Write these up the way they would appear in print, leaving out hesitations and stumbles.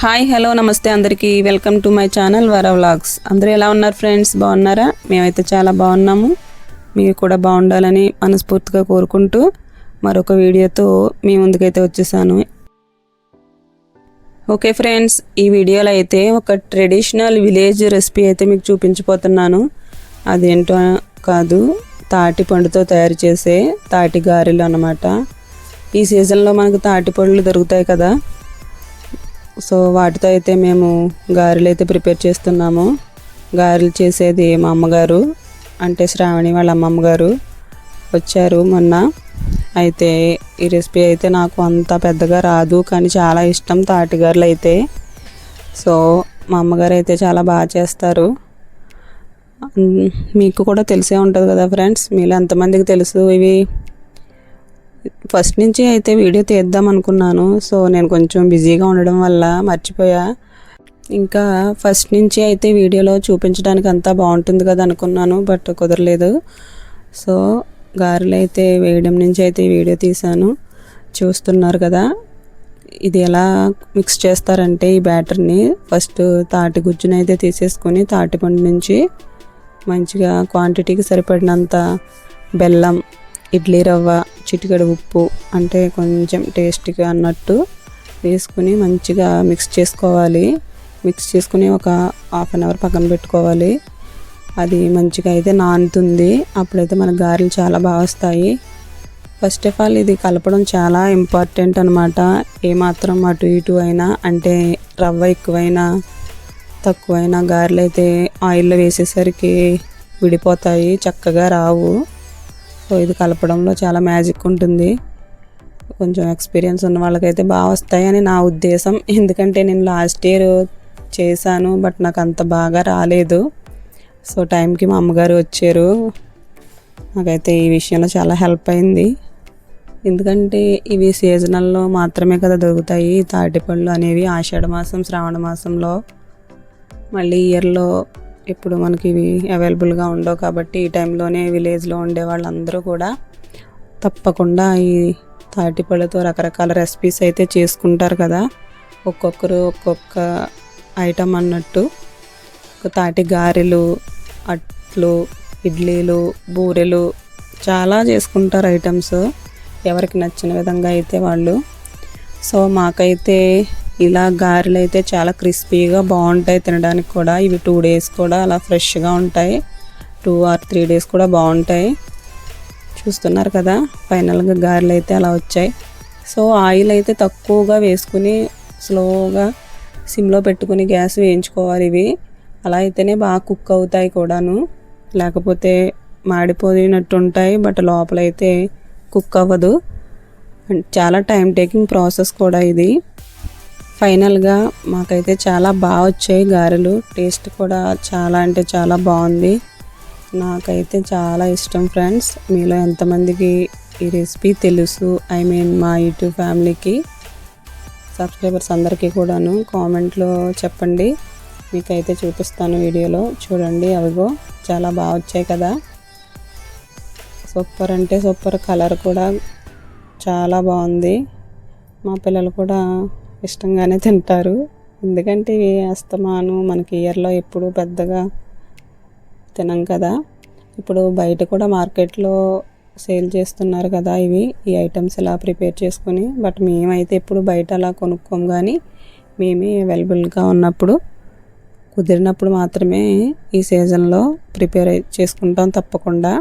Hi hello నమస్తే అందరికీ welcome to my channel వర వ్లాగ్స్. అందరూ ఎలా ఉన్నారు ఫ్రెండ్స్? బాగున్నారా? మేమైతే చాలా బాగున్నాము. మీరు కూడా బాగుండాలని మనస్ఫూర్తిగా కోరుకుంటూ మరొక వీడియోతో మీ ముందుకైతే వచ్చేసాను. ఓకే ఫ్రెండ్స్, ఈ వీడియోలో అయితే ఒక ట్రెడిషనల్ విలేజ్ రెసిపీ అయితే మీకు చూపించబోతున్నాను. అదేంటో కాదు, తాటి పండుతో తయారు చేసే తాటి గారెలు అన్నమాట. ఈ సీజన్లో మనకు తాటి పండ్లు దొరుకుతాయి కదా, సో వాటితో అయితే మేము గారెలు అయితే ప్రిపేర్ చేస్తున్నాము. గారెలు చేసేది మా అమ్మగారు, అంటే శ్రావణి వాళ్ళ అమ్మమ్మ గారు వచ్చారు మొన్న. అయితే ఈ రెసిపీ అయితే నాకు అంత పెద్దగా రాదు, కానీ చాలా ఇష్టం తాటి గారెలు అయితే. సో మా అమ్మగారు అయితే చాలా బాగా చేస్తారు. మీకు కూడా తెలిసే ఉంటుంది కదా ఫ్రెండ్స్, మీలో ఎంతమందికి తెలుసు ఇవి? ఫస్ట్ నుంచి అయితే వీడియో తీద్దాం అనుకున్నాను, సో నేను కొంచెం బిజీగా ఉండడం వల్ల మర్చిపోయా. ఇంకా ఫస్ట్ నుంచి అయితే వీడియోలో చూపించడానికి అంతా బాగుంటుంది కదా అనుకున్నాను, బట్ కుదరలేదు. సో గారెలు అయితే వేయడం నుంచి అయితే వీడియో తీశాను. చూస్తున్నారు కదా, ఇది ఎలా మిక్స్ చేస్తారంటే ఈ బ్యాటర్ని ఫస్ట్ తాటి గుజ్జుని అయితే తీసేసుకొని తాటిపండు నుంచి మంచిగా క్వాంటిటీకి సరిపడినంత బెల్లం, ఇడ్లీ రవ్వ, చిటికెడు ఉప్పు, అంటే కొంచెం టేస్ట్గా అన్నట్టు వేసుకుని మంచిగా మిక్స్ చేసుకోవాలి. మిక్స్ చేసుకుని ఒక హాఫ్ అన్ అవర్ పక్కన పెట్టుకోవాలి. అది మంచిగా అయితే నానుతుంది, అప్పుడైతే మన గారెలు చాలా బాగా వస్తాయి. ఫస్ట్ ఆఫ్ ఆల్ ఇది కలపడం చాలా ఇంపార్టెంట్ అనమాట. ఏమాత్రం అటు ఇటు అయినా, అంటే రవ్వ ఎక్కువైనా తక్కువైనా గారెలు అయితే ఆయిల్లో వేసేసరికి విడిపోతాయి, చక్కగా రావు. సో ఇది కలపడంలో చాలా మ్యాజిక్ ఉంటుంది. కొంచెం ఎక్స్పీరియన్స్ ఉన్న వాళ్ళకైతే బాగా వస్తాయని నా ఉద్దేశం. ఎందుకంటే నేను లాస్ట్ ఇయర్ చేశాను, బట్ నాకు అంత బాగా రాలేదు. సో టైంకి మా అమ్మగారు వచ్చారు, నాకైతే ఈ విషయంలో చాలా హెల్ప్ అయింది. ఎందుకంటే ఇవి సీజనల్లో మాత్రమే కదా దొరుకుతాయి తాటిపళ్ళు అనేవి, ఆషాఢ మాసం, శ్రావణ మాసంలో. మళ్ళీ ఇయర్లో ఇప్పుడు మనకి ఇవి అవైలబుల్గా ఉండవు కాబట్టి ఈ టైంలోనే విలేజ్లో ఉండే వాళ్ళందరూ కూడా తప్పకుండా ఈ తాటిపళ్ళతో రకరకాల రెసిపీస్ అయితే చేసుకుంటారు కదా. ఒక్కొక్కరు ఒక్కొక్క ఐటమ్ అన్నట్టు. ఒక తాటి గారెలు, అట్లు, ఇడ్లీలు, బూరెలు చాలా చేసుకుంటారు ఐటమ్స్, ఎవరికి నచ్చిన విధంగా అయితే వాళ్ళు. సో మాకైతే ఇలా గారెలు అయితే చాలా క్రిస్పీగా బాగుంటాయి తినడానికి కూడా. ఇవి 2 days కూడా అలా ఫ్రెష్గా ఉంటాయి, 2 or 3 days కూడా బాగుంటాయి. చూస్తున్నారు కదా, ఫైనల్గా గారెలు అయితే అలా వచ్చాయి. సో ఆయిల్ అయితే తక్కువగా వేసుకుని స్లోగా సిమ్లో పెట్టుకుని గ్యాస్ వేయించుకోవాలి ఇవి. అలా అయితేనే బాగా కుక్ అవుతాయి కూడాను, లేకపోతే మాడిపోయినట్టు ఉంటాయి, బట్ లోపలైతే కుక్ అవ్వదు. చాలా టైం టేకింగ్ ప్రాసెస్ కూడా ఇది. ఫైనల్గా మాకైతే చాలా బాగా వచ్చాయి గారెలు. టేస్ట్ కూడా చాలా అంటే చాలా బాగుంది. నాకైతే చాలా ఇష్టం ఫ్రెండ్స్. మీలో ఎంతమందికి ఈ రెసిపీ తెలుసు? మా యూట్యూబ్ ఫ్యామిలీకి, సబ్స్క్రైబర్స్ అందరికీ కూడాను కామెంట్లో చెప్పండి. మీకైతే చూపిస్తాను వీడియోలో. చూడండి, అవిగో చాలా బాగా వచ్చాయి కదా. సూపర్ అంటే సూపర్, కలర్ కూడా చాలా బాగుంది. మా పిల్లలు కూడా ఇష్టంగానే తింటారు, ఎందుకంటే ఇవి అస్తమాను మనకి ఇయర్లో ఎప్పుడు పెద్దగా తినం కదా. ఇప్పుడు బయట కూడా మార్కెట్లో సేల్ చేస్తున్నారు కదా ఇవి, ఈ ఐటమ్స్ ఇలా ప్రిపేర్ చేసుకుని. బట్ మేమైతే ఎప్పుడు బయట అలా కొనుక్కోం, కానీ మేమే అవైలబుల్గా ఉన్నప్పుడు, కుదిరినప్పుడు మాత్రమే ఈ సీజన్లో ప్రిపేర్ చేసుకుంటాం తప్పకుండా.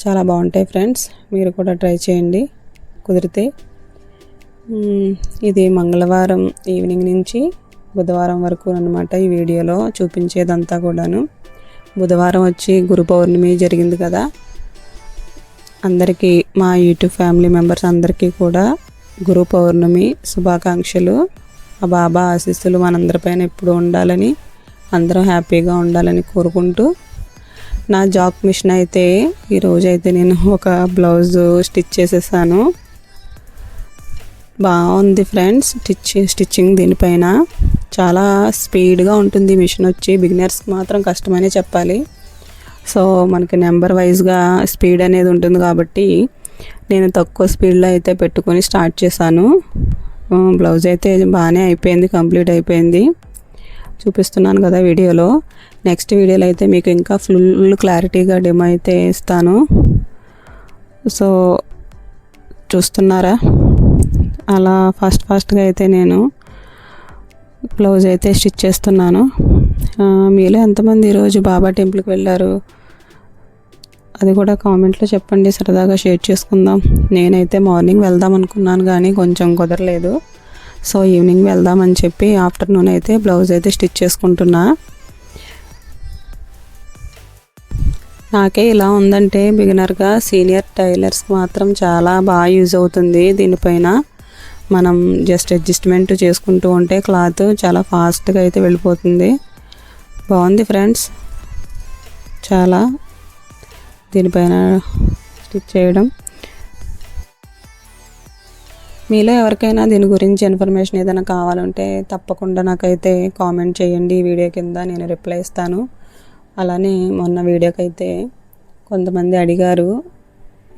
చాలా బాగుంటాయి ఫ్రెండ్స్, మీరు కూడా ట్రై చేయండి కుదిరితే. ఇది మంగళవారం ఈవినింగ్ నుంచి బుధవారం వరకు అన్నమాట ఈ వీడియోలో చూపించేదంతా కూడాను. బుధవారం వచ్చి గురు పౌర్ణమి జరిగింది కదా. అందరికీ, మా యూట్యూబ్ ఫ్యామిలీ మెంబర్స్ అందరికీ కూడా గురు పౌర్ణమి శుభాకాంక్షలు. ఆ బాబా ఆశీస్సులు మనందరిపైన ఎప్పుడు ఉండాలని, అందరం హ్యాపీగా ఉండాలని కోరుకుంటూ, నా జాక్ మిషన్ అయితే ఈరోజు అయితే నేను ఒక బ్లౌజ్ స్టిచ్ చేసేసాను. బాగుంది ఫ్రెండ్స్ స్టిచ్చింగ్ దీనిపైన. చాలా స్పీడ్గా ఉంటుంది మిషన్ వచ్చి, బిగినర్స్కి మాత్రం కష్టమనే చెప్పాలి. సో మనకి నెంబర్ వైజ్గా స్పీడ్ అనేది ఉంటుంది కాబట్టి నేను తక్కువ స్పీడ్లో అయితే పెట్టుకొని స్టార్ట్ చేశాను. బ్లౌజ్ అయితే బాగానే అయిపోయింది, కంప్లీట్ అయిపోయింది. చూపిస్తున్నాను కదా వీడియోలో. నెక్స్ట్ వీడియోలో అయితే మీకు ఇంకా ఫుల్ క్లారిటీగా డెమో అయితే ఇస్తాను. సో చూస్తున్నారా, అలా ఫాస్ట్గా అయితే నేను బ్లౌజ్ అయితే స్టిచ్ చేస్తున్నాను. మీలో ఎంతమంది ఈరోజు బాబా టెంపుల్కి వెళ్ళారు అది కూడా కామెంట్లో చెప్పండి, సరదాగా షేర్ చేసుకుందాం. నేనైతే మార్నింగ్ వెళ్దాం అనుకున్నాను కానీ కొంచెం కుదరలేదు. సో ఈవినింగ్ వెళ్దామని చెప్పి ఆఫ్టర్నూన్ అయితే బ్లౌజ్ అయితే స్టిచ్ చేసుకుంటున్నా. నాకే ఇలా ఉందంటే బిగినర్గా సీనియర్ టైలర్స్కి మాత్రం చాలా బాగా యూజ్ అవుతుంది. దీనిపైన మనం జస్ట్ అడ్జస్ట్మెంట్ చేసుకుంటూ ఉంటే క్లాత్ చాలా ఫాస్ట్గా అయితే వెళ్ళిపోతుంది. బాగుంది ఫ్రెండ్స్, చాలా దీనిపైన స్టిచ్ చేయడం. మీలో ఎవరికైనా దీని గురించి ఇన్ఫర్మేషన్ ఏదైనా కావాలంటే తప్పకుండా నాకైతే కామెంట్ చేయండి ఈ వీడియో కింద, నేను రిప్లై ఇస్తాను. అలానే మొన్న వీడియోకి అయితే కొంతమంది అడిగారు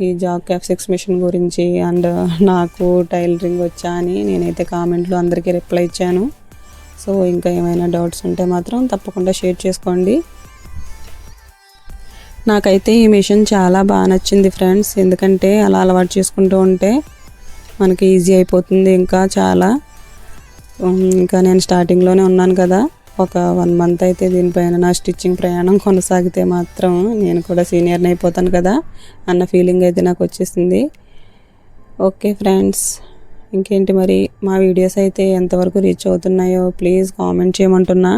ఈ జాక్ F6 మిషన్ గురించి అండ్ నాకు టైలరింగ్ వచ్చా అని. నేనైతే కామెంట్లో అందరికీ రిప్లై ఇచ్చాను. సో ఇంకా ఏమైనా డౌట్స్ ఉంటే మాత్రం తప్పకుండా షేర్ చేసుకోండి. నాకైతే ఈ మిషన్ చాలా బాగా నచ్చింది ఫ్రెండ్స్, ఎందుకంటే అలా అలవాటు చేసుకుంటూ ఉంటే మనకి ఈజీ అయిపోతుంది. ఇంకా చాలా ఇంకా నేను స్టార్టింగ్లోనే ఉన్నాను కదా, ఒక 1 మంత్ అయితే దీనిపైన నా స్టిచ్చింగ్ ప్రయాణం కొనసాగితే మాత్రం నేను కూడా సీనియర్ని అయిపోతాను కదా అన్న ఫీలింగ్ అయితే నాకు వచ్చేసింది. ఓకే ఫ్రెండ్స్, ఇంకేంటి మరి మా వీడియోస్ అయితే ఎంతవరకు రీచ్ అవుతున్నాయో ప్లీజ్ కామెంట్ చేయమంటున్నా.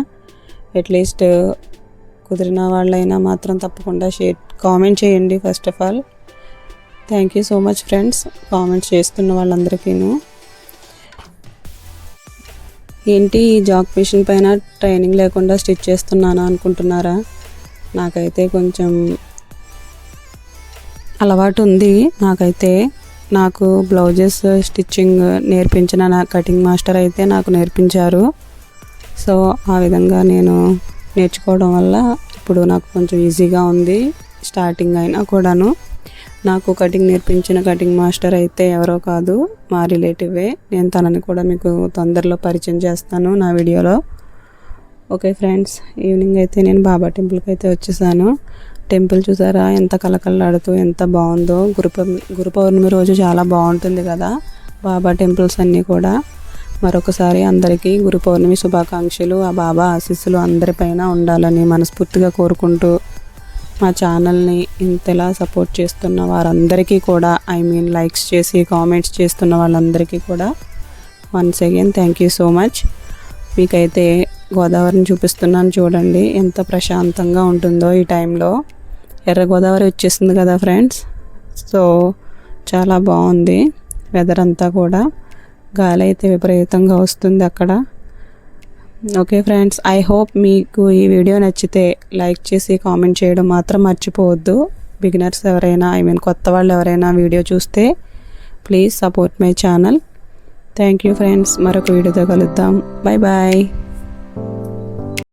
అట్లీస్ట్ కుదిరిన వాళ్ళైనా మాత్రం తప్పకుండా కామెంట్ చేయండి. First of all thank you so much friends, comments చేస్తున్న వాళ్ళందరికీను. ఏంటి ఈ జాక్ మిషన్ పైన ట్రైనింగ్ లేకుండా స్టిచ్ చేస్తున్నానా అనుకుంటున్నారా? నాకైతే కొంచెం అలవాటు ఉంది. నాకు బ్లౌజెస్ స్టిచ్చింగ్ నేర్పించిన నా కటింగ్ మాస్టర్ అయితే నాకు నేర్పించారు. సో ఆ విధంగా నేను నేర్చుకోవడం వల్ల ఇప్పుడు నాకు కొంచెం ఈజీగా ఉంది. స్టార్టింగ్ అయినా కూడాను నాకు కటింగ్ నేర్పించిన కటింగ్ మాస్టర్ అయితే ఎవరో కాదు, మా రిలేటివే. నేను తనని కూడా మీకు తొందరలో పరిచయం చేస్తాను నా వీడియోలో. ఓకే ఫ్రెండ్స్, ఈవినింగ్ అయితే నేను బాబా టెంపుల్కి అయితే వచ్చేసాను. టెంపుల్ చూసారా ఎంత కలకలలాడుతూ ఎంత బాగుందో. గురు పౌర్ణమి రోజు చాలా బాగుంటుంది కదా బాబా టెంపుల్స్ అన్నీ కూడా. మరొకసారి అందరికీ గురు పౌర్ణమి శుభాకాంక్షలు. ఆ బాబా ఆశీస్సులు అందరిపైన ఉండాలని మనస్ఫూర్తిగా కోరుకుంటూ మా ఛానల్ని ఇంతలా సపోర్ట్ చేస్తున్న వారందరికీ కూడా, లైక్స్ చేసి కామెంట్స్ చేస్తున్న వాళ్ళందరికీ కూడా once again thank you so much. మీకైతే గోదావరిని చూపిస్తున్నాను చూడండి, ఎంత ప్రశాంతంగా ఉంటుందో ఈ టైంలో. ఎర్ర గోదావరి వచ్చేసింది కదా ఫ్రెండ్స్. సో చాలా బాగుంది వెదర్ అంతా కూడా. గాలి అయితే విపరీతంగా వస్తుంది అక్కడ. ఓకే ఫ్రెండ్స్, ఐ హోప్ మీకు ఈ వీడియో నచ్చితే లైక్ చేసి కామెంట్ చేయడం మాత్రం మర్చిపోవద్దు. బిగినర్స్ ఎవరైనా కొత్త వాళ్ళు ఎవరైనా వీడియో చూస్తే please support my channel. Thank you friends, మరొక వీడియోతో కలుద్దాం. Bye bye.